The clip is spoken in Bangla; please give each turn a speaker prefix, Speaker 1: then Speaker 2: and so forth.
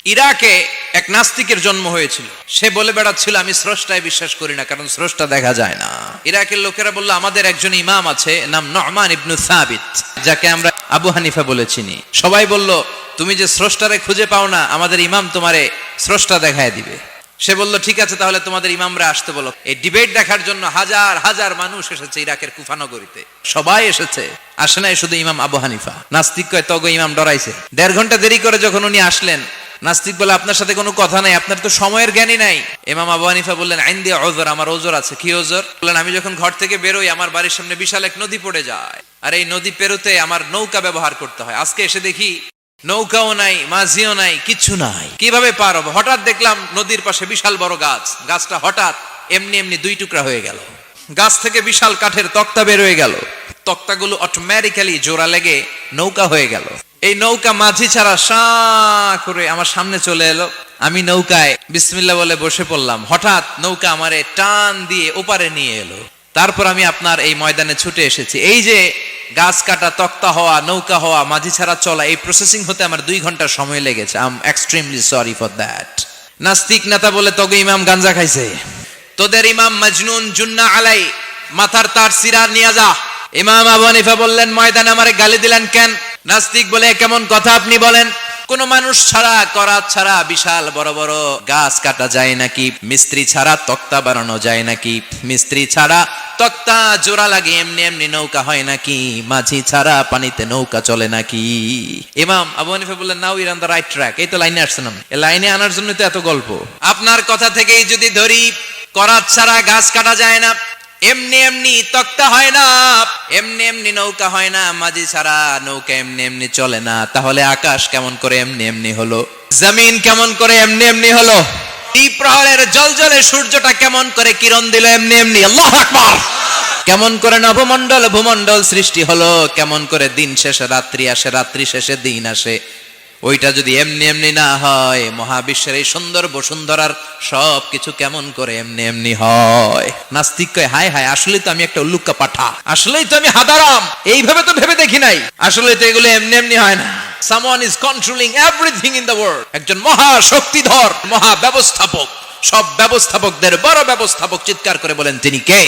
Speaker 1: ইরাকে এক নাস্তিকের জন্ম হয়েছিল। সে বলে বেড়াচ্ছিল আমি স্রষ্টায় বিশ্বাস করি না, কারণ স্রষ্টা দেখা যায় না। ইরাকের লোকেরা বলল আমাদের একজন ইমাম আছে, নাম নু'মান ইবনে সাবিত, যাকে আমরা আবু হানিফা বলে চিনি। সবাই বলল তুমি যে স্রষ্টারে খুঁজে পাও না, আমাদের ইমাম তোমারে স্রষ্টা দেখায় দিবে। সে বলল ঠিক আছে, তাহলে তোমাদের ইমামরা আসতে বলো। এই ডিবেট দেখার জন্য হাজার হাজার মানুষ এসেছে ইরাকের কুফা নগরীতে, সবাই এসেছে। আসে নাই শুধু ইমাম আবু হানিফা। নাস্তিক কয় তগো ইমাম ডরাইছে। 1.5 ঘন্টা দেরি করে যখন উনি আসলেন, নাস্তিক বলে আপনার সাথে কোনো কথা নাই, আপনার তো সময়ের জ্ঞানই নাই। ইমাম আবু হানিফা বললেন আইন্দি ওযর, আমার ওযর আছে। কি ওযর? বললেন আমি যখন ঘর থেকে বেরোই আমার বাড়ির সামনে বিশাল এক নদী পড়ে যায়, আর এই নদী পেরোতে আমার নৌকা ব্যবহার করতে হয়। আজকে এসে দেখি নৌকাও নাই, মাঝিও নাই, কিচ্ছু নাই, কিভাবে পার হবো? হঠাৎ দেখলাম নদীর পাশে বিশাল বড় গাছ, গাছটা হঠাৎ এমনি এমনি 2 টুকরা হয়ে গেল। গাছ থেকে বিশাল কাঠের তক্তা বের হয়ে গেল, তক্তাগুলো অটোমেটিক্যালি জোড়া লেগে নৌকা হয়ে গেল। এই নৌকা মাঝি ছাড়া সা করে আমার সামনে চলে এলো। আমি নৌকায় বিসমিল্লাহ বলে বসে পড়লাম। হঠাৎ নৌকা আমারে টান দিয়ে ওপারে নিয়ে এলো। তারপর আমি আপনার এই ময়দানে ছুটে এসেছি। এই যে গাছ কাটা, তক্তা হওয়া, নৌকা হওয়া, মাঝি ছাড়া চলা, এই প্রসেসিং হতে আমার 2 ঘন্টা সময় লেগেছে। I am extremely sorry for that. নাস্তিক নেতা বলে তোকে ইমাম গাঞ্জা খাইছে, তোদের ইমাম মজনুন জুন্না আলাই, মাথার তার সিরা নিয়ে যা। ইমাম আবু হানিফা বললেন ময়দানে আমারে গালি দিলেন কেন? নাস্তিক বলে কেমন কথা আপনি বলেন? কোন মানুষ ছাড়া, করাত ছাড়া বিশাল বড় বড় গাছ কাটা যায় নাকি? মিস্ত্রি ছাড়া তক্তা বানানো যায় নাকি? মিস্ত্রি ছাড়া তক্তা জোড়া লাগে এমনি এমনি নৌকা হয় নাকি? মাঝি ছাড়া পানিতে নৌকা চলে নাকি? ইমাম আবু হানিফা বললেন now you are on the right track. এই তো লাইনে আসছেন, এই লাইনে আনার জন্য তো এত গল্প। আপনার কথা থেকেই যদি ধরি করাত ছাড়া গাছ কাটা যায় না, এমনি এমনি তক্তা হয় না, এমনি এমনি নৌকা হয় না, মাঝি ছাড়া নৌকা এমনি এমনি চলে না, তাহলে আকাশ কেমন করে এমনি এমনি হলো? জমিন কেমন করে এমনি এমনি হলো? এই প্রহরের জলজলে সূর্যটা কেমন করে কিরণ দিল এমনি এমনি? আল্লাহু আকবার! কেমন করে নবমণ্ডল ভূমণ্ডল সৃষ্টি হলো? কেমন করে দিন শেষে রাত্রি আসে, রাত্রি শেষে দিন আসে? ওইটা যদি এমনি এমনি না হয়, মহাবিশ্বের এই সুন্দর বসুন্ধরার সবকিছু কেমন করে এমনি এমনি হয়? নাস্তিক কয় হায় হায়, আসলেই তো আমি একটা উল্লুক্কা পাঠা, আসলেই তো আমি হাদারাম, এইভাবে তো ভেবে দেখি নাই। আসলে তো এগুলো এমনি এমনি হয় না। Someone is controlling everything in the world. একজন মহা শক্তিধর, মহা ব্যবস্থাপক, সব ব্যবস্থাপকদের বড় ব্যবস্থাপক। চিৎকার করে বলেন তিনি কে?